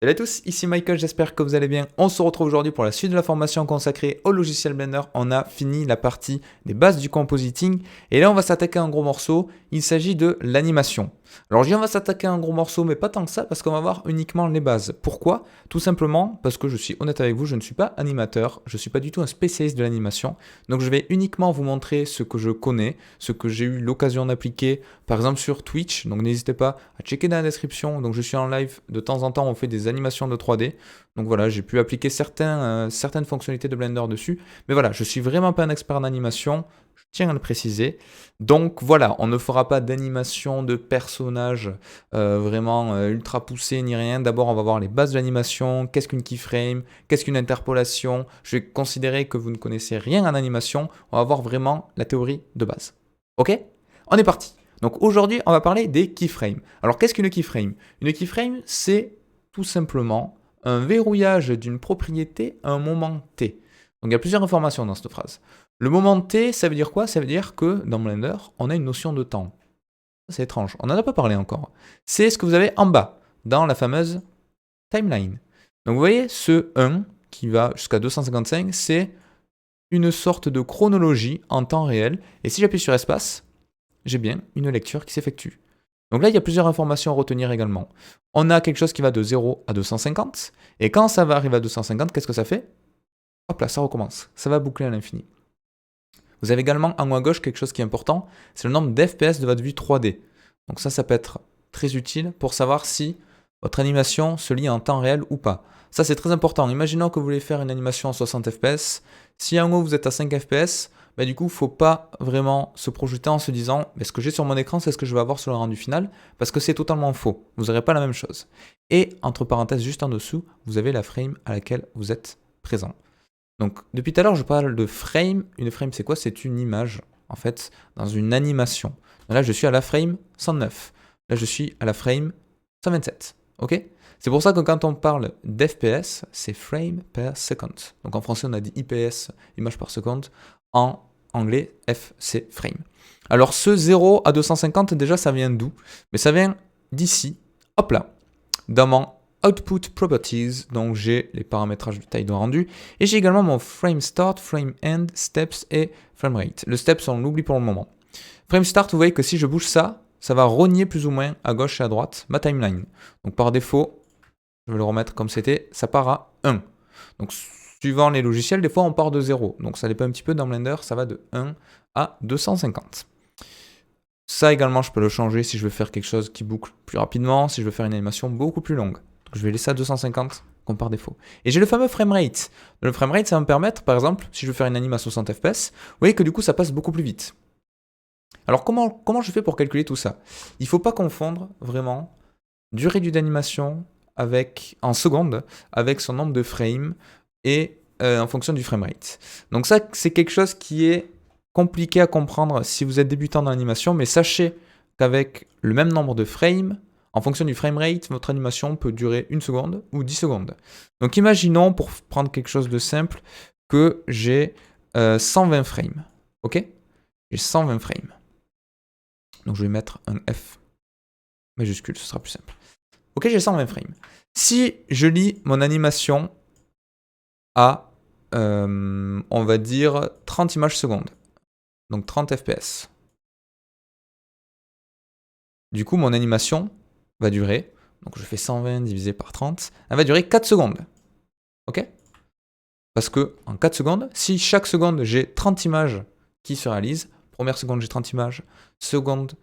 Salut à tous, ici Michael, j'espère que vous allez bien. On se retrouve aujourd'hui pour la suite de la formation consacrée au logiciel Blender. On a fini la partie des bases du compositing et là on va s'attaquer à un gros morceau. Il s'agit de l'animation. Alors je dis on va s'attaquer à un gros morceau mais pas tant que ça parce qu'on va voir uniquement les bases. Pourquoi? Tout simplement parce que je suis honnête avec vous, je ne suis pas animateur, je ne suis pas du tout un spécialiste de l'animation. Donc je vais uniquement vous montrer ce que je connais, ce que j'ai eu l'occasion d'appliquer par exemple sur Twitch. Donc n'hésitez pas à checker dans la description. Donc je suis en live de temps en temps, on fait des animations de 3D. Donc voilà, j'ai pu appliquer certaines fonctionnalités de Blender dessus. Mais voilà, je suis vraiment pas un expert en animation, je tiens à le préciser. Donc voilà, on ne fera pas d'animation de personnages vraiment ultra poussé ni rien. D'abord, on va voir les bases de l'animation, qu'est-ce qu'une keyframe, qu'est-ce qu'une interpolation. Je vais considérer que vous ne connaissez rien en animation. On va voir vraiment la théorie de base. Ok? On est parti. Donc aujourd'hui, on va parler des keyframes. Alors qu'est-ce qu'une keyframe? Une keyframe, c'est tout simplement un verrouillage d'une propriété à un moment t. Donc il y a plusieurs informations dans cette phrase. Le moment t, ça veut dire quoi? Ça veut dire que dans Blender, on a une notion de temps. C'est étrange, on n'en a pas parlé encore. C'est ce que vous avez en bas, dans la fameuse timeline. Donc vous voyez, ce 1 qui va jusqu'à 255, c'est une sorte de chronologie en temps réel. Et si j'appuie sur espace, j'ai bien une lecture qui s'effectue. Donc là, il y a plusieurs informations à retenir également. On a quelque chose qui va de 0 à 250, et quand ça va arriver à 250, qu'est-ce que ça fait? Hop là, ça recommence. Ça va boucler à l'infini. Vous avez également en haut à gauche quelque chose qui est important, c'est le nombre d'FPS de votre vue 3D. Donc ça peut être très utile pour savoir si votre animation se lit en temps réel ou pas. Ça, c'est très important. Imaginons que vous voulez faire une animation en 60 fps. Si en haut vous êtes à 5 fps, bah du coup, il ne faut pas vraiment se projeter en se disant « ce que j'ai sur mon écran, c'est ce que je vais avoir sur le rendu final », parce que c'est totalement faux. Vous n'aurez pas la même chose. Et, entre parenthèses, juste en dessous, vous avez la frame à laquelle vous êtes présent. Donc, depuis tout à l'heure, je parle de frame. Une frame, c'est quoi? C'est une image, en fait, dans une animation. Donc là, je suis à la frame 109. Là, je suis à la frame 127. Ok? C'est pour ça que quand on parle d'FPS, c'est frame per second. Donc en français, on a dit IPS, image par seconde. En anglais, F, c'est frame. Alors ce 0 à 250, déjà, ça vient d'où? Mais ça vient d'ici, hop là, dans mon Output Properties, donc j'ai les paramétrages de taille de rendu, et j'ai également mon Frame Start, Frame End, Steps et Frame Rate. Le Steps, on l'oublie pour le moment. Frame Start, vous voyez que si je bouge ça, ça va rogner plus ou moins à gauche et à droite ma timeline. Donc par défaut, je vais le remettre comme c'était, ça part à 1. Donc suivant les logiciels, des fois on part de 0. Donc ça dépend un petit peu dans Blender, ça va de 1 à 250. Ça également, je peux le changer si je veux faire quelque chose qui boucle plus rapidement, si je veux faire une animation beaucoup plus longue. Donc je vais laisser à 250 comme par défaut. Et j'ai le fameux framerate. Le framerate, ça va me permettre, par exemple, si je veux faire une anime à 60 fps, vous voyez que du coup ça passe beaucoup plus vite. Alors comment je fais pour calculer tout ça? Il ne faut pas confondre vraiment durée d'animation en secondes avec son nombre de frames et en fonction du framerate. Donc ça, c'est quelque chose qui est compliqué à comprendre si vous êtes débutant dans l'animation, mais sachez qu'avec le même nombre de frames, en fonction du framerate, votre animation peut durer 1 seconde ou 10 secondes. Donc imaginons, pour prendre quelque chose de simple, que j'ai 120 frames. Ok? J'ai 120 frames. Donc je vais mettre un F majuscule, ce sera plus simple. Ok, j'ai 120 frames. Si je lis mon animation à, on va dire, 30 images secondes, donc 30 fps, du coup, mon animation va durer, donc je fais 120 divisé par 30, elle va durer 4 secondes. Ok? Parce que en 4 secondes, si chaque seconde j'ai 30 images qui se réalisent, première seconde j'ai 30 images, seconde,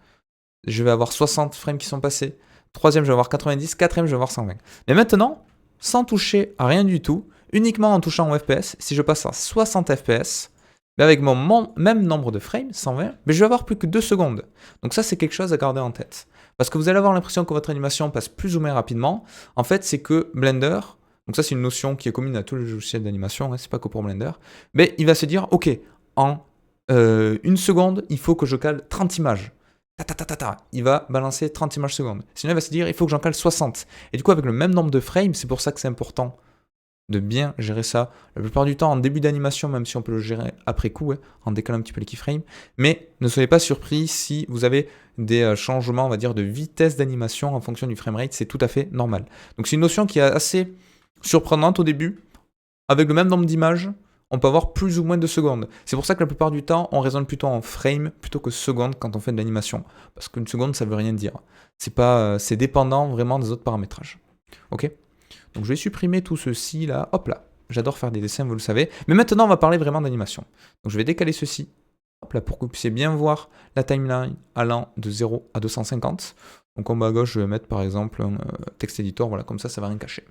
je vais avoir 60 frames qui sont passés, troisième je vais avoir 90, quatrième je vais avoir 120. Mais maintenant, sans toucher à rien du tout, uniquement en touchant au FPS, si je passe à 60 FPS, avec mon même nombre de frames, 120, mais je vais avoir plus que 2 secondes. Donc ça, c'est quelque chose à garder en tête. Parce que vous allez avoir l'impression que votre animation passe plus ou moins rapidement. En fait, c'est que Blender, donc ça c'est une notion qui est commune à tous les logiciels d'animation, hein, c'est pas que pour Blender, mais il va se dire, ok, en 1 seconde, il faut que je cale 30 images. Il va balancer 30 images secondes. Sinon, il va se dire, il faut que j'en cale 60. Et du coup, avec le même nombre de frames, c'est pour ça que c'est important de bien gérer ça. La plupart du temps, en début d'animation, même si on peut le gérer après coup, en décalant un petit peu les keyframes. Mais ne soyez pas surpris si vous avez des changements, on va dire, de vitesse d'animation en fonction du framerate. C'est tout à fait normal. Donc c'est une notion qui est assez surprenante au début. Avec le même nombre d'images, on peut avoir plus ou moins de secondes. C'est pour ça que la plupart du temps, on raisonne plutôt en frame plutôt que secondes quand on fait de l'animation. Parce qu'une seconde, ça veut rien dire. C'est dépendant vraiment des autres paramétrages. Ok ? Donc je vais supprimer tout ceci là, hop là. J'adore faire des dessins, vous le savez. Mais maintenant, on va parler vraiment d'animation. Donc je vais décaler ceci, hop là, pour que vous puissiez bien voir la timeline allant de 0 à 250. Donc en bas à gauche, je vais mettre par exemple un texte editor, voilà, comme ça va rien cacher.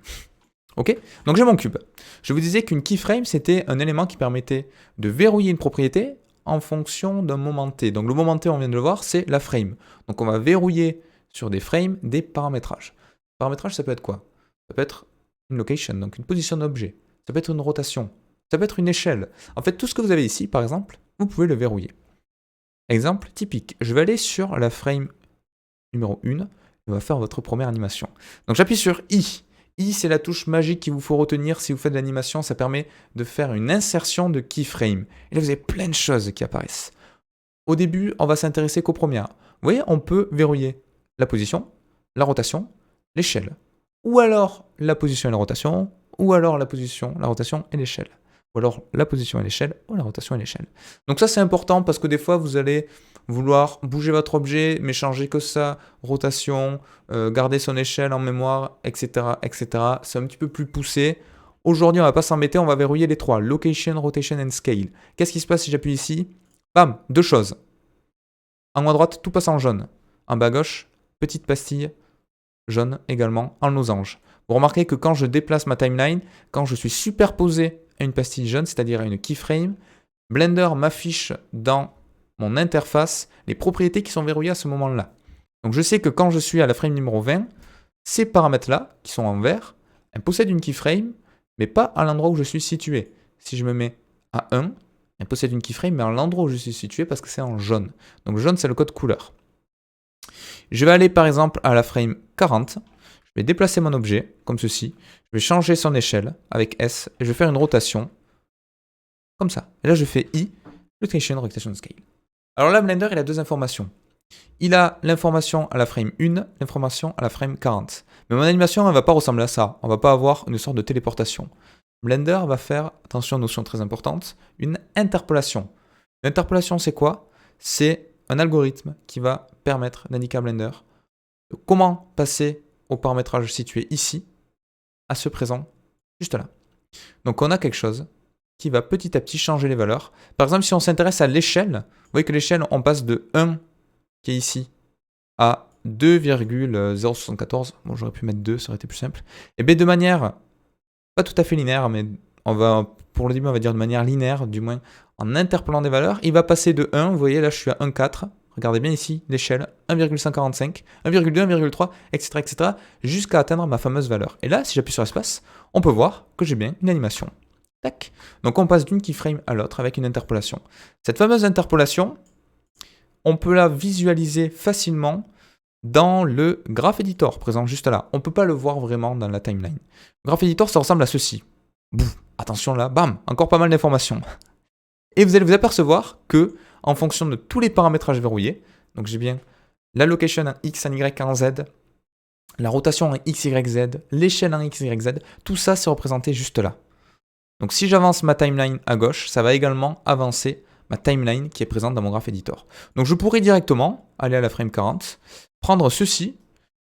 Ok ? Donc j'ai mon cube. Je vous disais qu'une keyframe, c'était un élément qui permettait de verrouiller une propriété en fonction d'un moment t. Donc le moment t, on vient de le voir, c'est la frame. Donc on va verrouiller sur des frames des paramétrages. Paramétrage, ça peut être quoi ? Ça peut être une location, donc une position d'objet. Ça peut être une rotation. Ça peut être une échelle. En fait, tout ce que vous avez ici, par exemple, vous pouvez le verrouiller. Exemple typique. Je vais aller sur la frame numéro 1 et on va faire votre première animation. Donc j'appuie sur I. I, c'est la touche magique qu'il vous faut retenir si vous faites de l'animation. Ça permet de faire une insertion de keyframe. Et là, vous avez plein de choses qui apparaissent. Au début, on va s'intéresser qu'aux premières. Vous voyez, on peut verrouiller la position, la rotation, l'échelle. Ou alors la position et la rotation, ou alors la position, la rotation et l'échelle. Ou alors la position et l'échelle, ou la rotation et l'échelle. Donc ça c'est important parce que des fois vous allez vouloir bouger votre objet, mais changer que sa rotation, garder son échelle en mémoire, etc. etc. C'est un petit peu plus poussé. Aujourd'hui on ne va pas s'embêter, on va verrouiller les trois, location, rotation and scale. Qu'est-ce qui se passe si j'appuie ici ? Bam, deux choses. En haut à droite, tout passe en jaune. En bas à gauche, petite pastille jaune également en losange. Vous remarquez que quand je déplace ma timeline, quand je suis superposé à une pastille jaune, c'est-à-dire à une keyframe, Blender m'affiche dans mon interface les propriétés qui sont verrouillées à ce moment-là. Donc je sais que quand je suis à la frame numéro 20, ces paramètres-là, qui sont en vert, elles possèdent une keyframe, mais pas à l'endroit où je suis situé. Si je me mets à 1, elles possèdent une keyframe, mais à l'endroit où je suis situé parce que c'est en jaune. Donc le jaune, c'est le code couleur. Je vais aller par exemple à la frame 40, je vais déplacer mon objet comme ceci, je vais changer son échelle avec S et je vais faire une rotation comme ça. Et là je fais I, rotation, rotation scale. Alors là Blender il a deux informations. Il a l'information à la frame 1, l'information à la frame 40. Mais mon animation elle ne va pas ressembler à ça, on ne va pas avoir une sorte de téléportation. Blender va faire, attention notion très importante, une interpolation. L'interpolation c'est quoi ? C'est un algorithme qui va permettre d'indiquer à Blender comment passer au paramétrage situé ici à ce présent juste là. Donc on a quelque chose qui va petit à petit changer les valeurs. Par exemple, si on s'intéresse à l'échelle, vous voyez que l'échelle, on passe de 1 qui est ici à 2,074. Bon, j'aurais pu mettre 2, ça aurait été plus simple. Et bien de manière pas tout à fait linéaire, mais pour le début, on va dire de manière linéaire, du moins en interpolant des valeurs, il va passer de 1, vous voyez là je suis à 1,4, regardez bien ici l'échelle, 1,145, 1,2, 1,3, etc., etc., jusqu'à atteindre ma fameuse valeur. Et là, si j'appuie sur espace, on peut voir que j'ai bien une animation. Tac. Donc on passe d'une keyframe à l'autre avec une interpolation. Cette fameuse interpolation, on peut la visualiser facilement dans le Graph Editor présent juste là. On ne peut pas le voir vraiment dans la timeline. Le Graph Editor, ça ressemble à ceci. Bouf, attention là, bam, encore pas mal d'informations. Et vous allez vous apercevoir que, en fonction de tous les paramétrages verrouillés, donc j'ai bien la location en X, en Y, en Z, la rotation en X, Y, Z, l'échelle en X, Y, Z, tout ça c'est représenté juste là. Donc si j'avance ma timeline à gauche, ça va également avancer ma timeline qui est présente dans mon Graph Editor. Donc je pourrais directement aller à la frame 40, prendre ceci,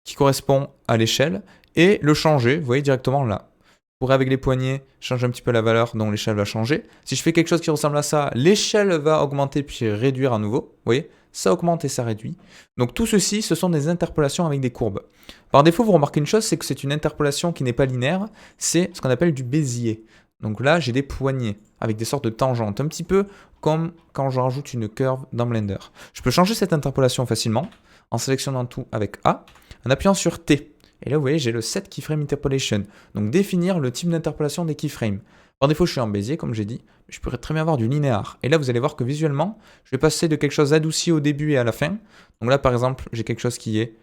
qui correspond à l'échelle, et le changer, vous voyez, directement là. Je pourrais avec les poignets changer un petit peu la valeur dont l'échelle va changer. Si je fais quelque chose qui ressemble à ça, l'échelle va augmenter puis réduire à nouveau. Vous voyez, ça augmente et ça réduit. Donc tout ceci, ce sont des interpolations avec des courbes. Par défaut, vous remarquez une chose, c'est que c'est une interpolation qui n'est pas linéaire, c'est ce qu'on appelle du Bézier. Donc là, j'ai des poignées avec des sortes de tangentes, un petit peu comme quand je rajoute une curve dans Blender. Je peux changer cette interpolation facilement en sélectionnant tout avec A, en appuyant sur T. Et là, vous voyez, j'ai le set keyframe interpolation. Donc définir le type d'interpolation des keyframes. Par défaut, je suis en Bézier, comme j'ai dit, mais je pourrais très bien avoir du linéaire. Et là, vous allez voir que visuellement, je vais passer de quelque chose adouci au début et à la fin. Donc là, par exemple, j'ai quelque chose qui est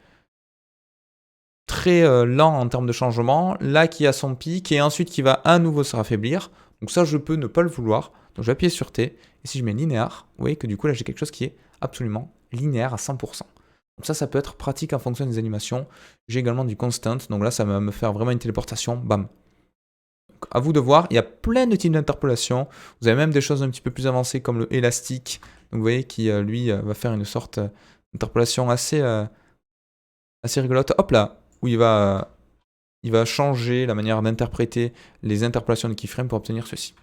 très lent en termes de changement, là qui a son pic et ensuite qui va à nouveau se raffaiblir. Donc ça, je peux ne pas le vouloir. Donc je vais appuyer sur T et si je mets linéaire, vous voyez que du coup là j'ai quelque chose qui est absolument linéaire à 100%. Donc ça peut être pratique en fonction des animations. J'ai également du constant, donc là ça va me faire vraiment une téléportation, bam. Donc à vous de voir, il y a plein de types d'interpolation. Vous avez même des choses un petit peu plus avancées comme le élastique, donc vous voyez qui lui va faire une sorte d'interpolation assez rigolote. Hop là, où il va changer la manière d'interpréter les interpolations de keyframe pour obtenir ceci.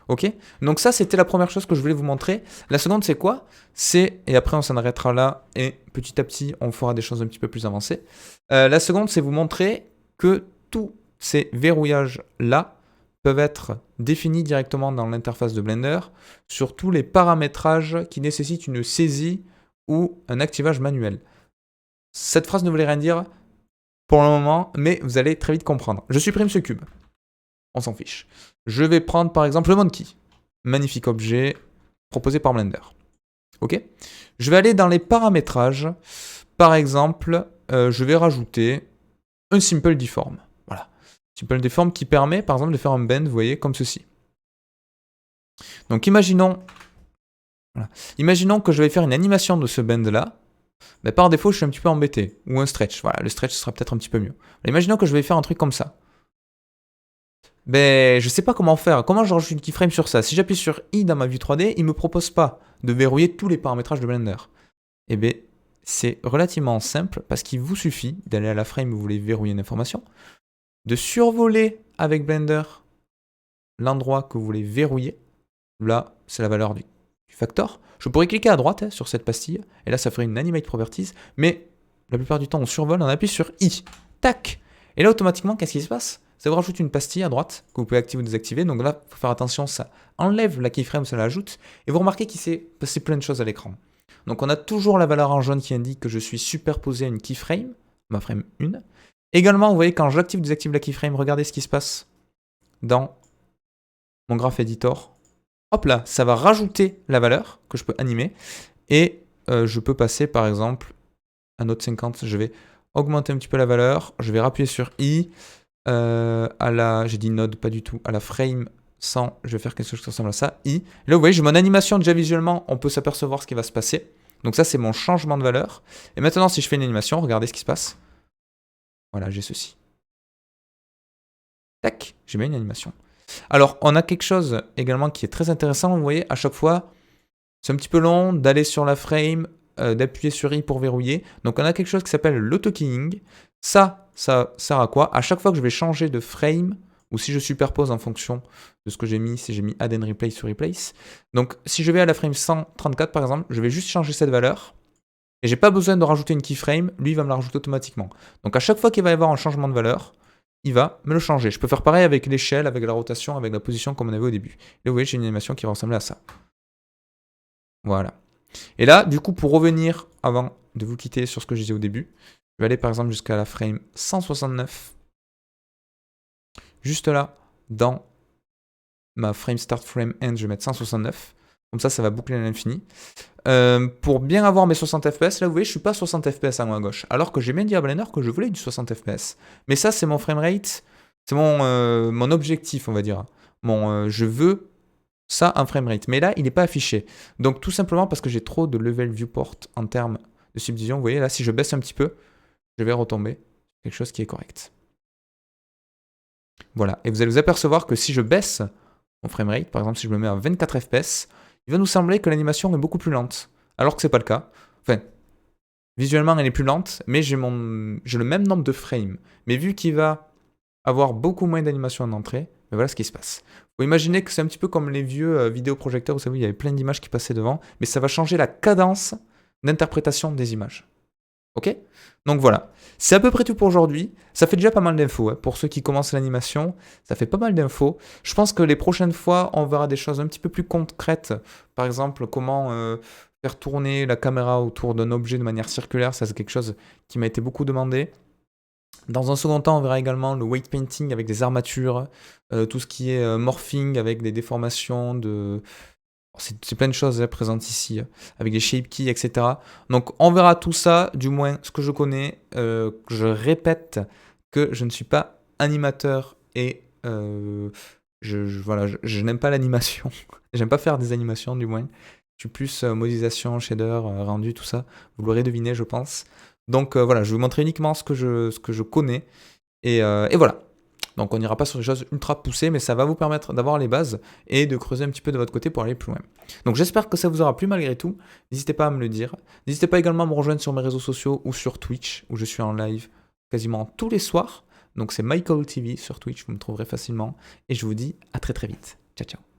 Ok, donc ça c'était la première chose que je voulais vous montrer. La seconde c'est quoi? Et après on s'en arrêtera là et petit à petit on fera des choses un petit peu plus avancées. La seconde c'est vous montrer que tous ces verrouillages là peuvent être définis directement dans l'interface de Blender sur tous les paramétrages qui nécessitent une saisie ou un activage manuel. Cette phrase ne voulait rien dire pour le moment, mais vous allez très vite comprendre. Je supprime ce cube. On s'en fiche. Je vais prendre par exemple le monkey. Magnifique objet proposé par Blender. Ok. Je vais aller dans les paramétrages. Par exemple, je vais rajouter un simple deform. Voilà. Simple deform qui permet par exemple de faire un bend, vous voyez, comme ceci. Donc imaginons que je vais faire une animation de ce bend là. Mais par défaut, je suis un petit peu embêté. Ou un stretch. Voilà, le stretch sera peut-être un petit peu mieux. Imaginons que je vais faire un truc comme ça. Ben, je sais pas comment faire. Comment je rajoute une keyframe sur ça? Si j'appuie sur I dans ma vue 3D, il me propose pas de verrouiller tous les paramétrages de Blender. Eh bien, c'est relativement simple parce qu'il vous suffit d'aller à la frame où vous voulez verrouiller une information, de survoler avec Blender l'endroit que vous voulez verrouiller. Là, c'est la valeur du factor. Je pourrais cliquer à droite sur cette pastille et là, ça ferait une Animate Properties. Mais la plupart du temps, on survole, on appuie sur I. Tac! Et là, automatiquement, qu'est-ce qui se passe? Ça vous rajoute une pastille à droite que vous pouvez activer ou désactiver. Donc là, il faut faire attention, ça enlève la keyframe, ça l'ajoute. Et vous remarquez qu'il s'est passé plein de choses à l'écran. Donc on a toujours la valeur en jaune qui indique que je suis superposé à une keyframe, ma frame 1. Également, vous voyez, quand j'active ou désactive la keyframe, regardez ce qui se passe dans mon graph editor. Hop là, ça va rajouter la valeur que je peux animer. Et je peux passer, par exemple, à Node 50. Je vais augmenter un petit peu la valeur. Je vais rappuyer sur I. J'ai dit node, pas du tout, à la frame 100, je vais faire quelque chose qui ressemble à ça, I. Là, vous voyez, j'ai mon animation déjà visuellement, on peut s'apercevoir ce qui va se passer. Donc ça, c'est mon changement de valeur. Et maintenant, si je fais une animation, regardez ce qui se passe. Voilà, j'ai ceci. Tac, j'ai mis une animation. Alors, on a quelque chose également qui est très intéressant, vous voyez, à chaque fois, c'est un petit peu long d'aller sur la frame, d'appuyer sur I pour verrouiller. Donc on a quelque chose qui s'appelle l'autokeying. Ça sert à quoi? À chaque fois que je vais changer de frame, ou si je superpose en fonction de ce que j'ai mis, si j'ai mis add and replace sur replace. Donc si je vais à la frame 134 par exemple, je vais juste changer cette valeur. Et j'ai pas besoin de rajouter une keyframe, lui il va me la rajouter automatiquement. Donc à chaque fois qu'il va y avoir un changement de valeur, il va me le changer. Je peux faire pareil avec l'échelle, avec la rotation, avec la position comme on avait au début. Et vous voyez, j'ai une animation qui va ressembler à ça. Voilà. Et là, du coup, pour revenir, avant de vous quitter sur ce que je disais au début, je vais aller par exemple jusqu'à la frame 169. Juste là, dans ma frame start frame end, je vais mettre 169. Comme ça va boucler à l'infini. Pour bien avoir mes 60 fps, là vous voyez, je suis pas 60 fps à gauche. Alors que j'ai bien dit à Blender que je voulais du 60 fps. Mais ça, c'est mon framerate, c'est mon objectif, on va dire. Je veux ça un framerate. Mais là, il n'est pas affiché. Donc tout simplement parce que j'ai trop de level viewport en termes de subdivision. Vous voyez, là, si je baisse un petit peu, je vais retomber quelque chose qui est correct. Voilà. Et vous allez vous apercevoir que si je baisse mon framerate, par exemple, si je me mets à 24 fps, il va nous sembler que l'animation est beaucoup plus lente. Alors que c'est pas le cas. Enfin, visuellement, elle est plus lente, mais j'ai le même nombre de frames. Mais vu qu'il va avoir beaucoup moins d'animation en entrée, mais voilà ce qui se passe. Vous imaginez que c'est un petit peu comme les vieux vidéoprojecteurs, vous savez, il y avait plein d'images qui passaient devant, mais ça va changer la cadence d'interprétation des images. Ok? Donc voilà, c'est à peu près tout pour aujourd'hui. Ça fait déjà pas mal d'infos. Pour ceux qui commencent l'animation, ça fait pas mal d'infos. Je pense que les prochaines fois, on verra des choses un petit peu plus concrètes. Par exemple, comment faire tourner la caméra autour d'un objet de manière circulaire. Ça, c'est quelque chose qui m'a été beaucoup demandé. Dans un second temps, on verra également le weight painting avec des armatures, tout ce qui est morphing avec des déformations de... C'est plein de choses présentes ici, avec des shape keys, etc. Donc on verra tout ça, du moins ce que je connais. Je répète que je ne suis pas animateur et voilà, je n'aime pas l'animation. J'aime pas faire des animations, du moins. Je suis plus modélisation, shader, rendu, tout ça. Vous l'aurez deviné, je pense. Donc voilà, je vais vous montrer uniquement ce que je connais. Et voilà. Donc on n'ira pas sur des choses ultra poussées, mais ça va vous permettre d'avoir les bases et de creuser un petit peu de votre côté pour aller plus loin. Donc j'espère que ça vous aura plu malgré tout. N'hésitez pas à me le dire. N'hésitez pas également à me rejoindre sur mes réseaux sociaux ou sur Twitch, où je suis en live quasiment tous les soirs. Donc c'est Michael TV sur Twitch, vous me trouverez facilement. Et je vous dis à très très vite. Ciao ciao.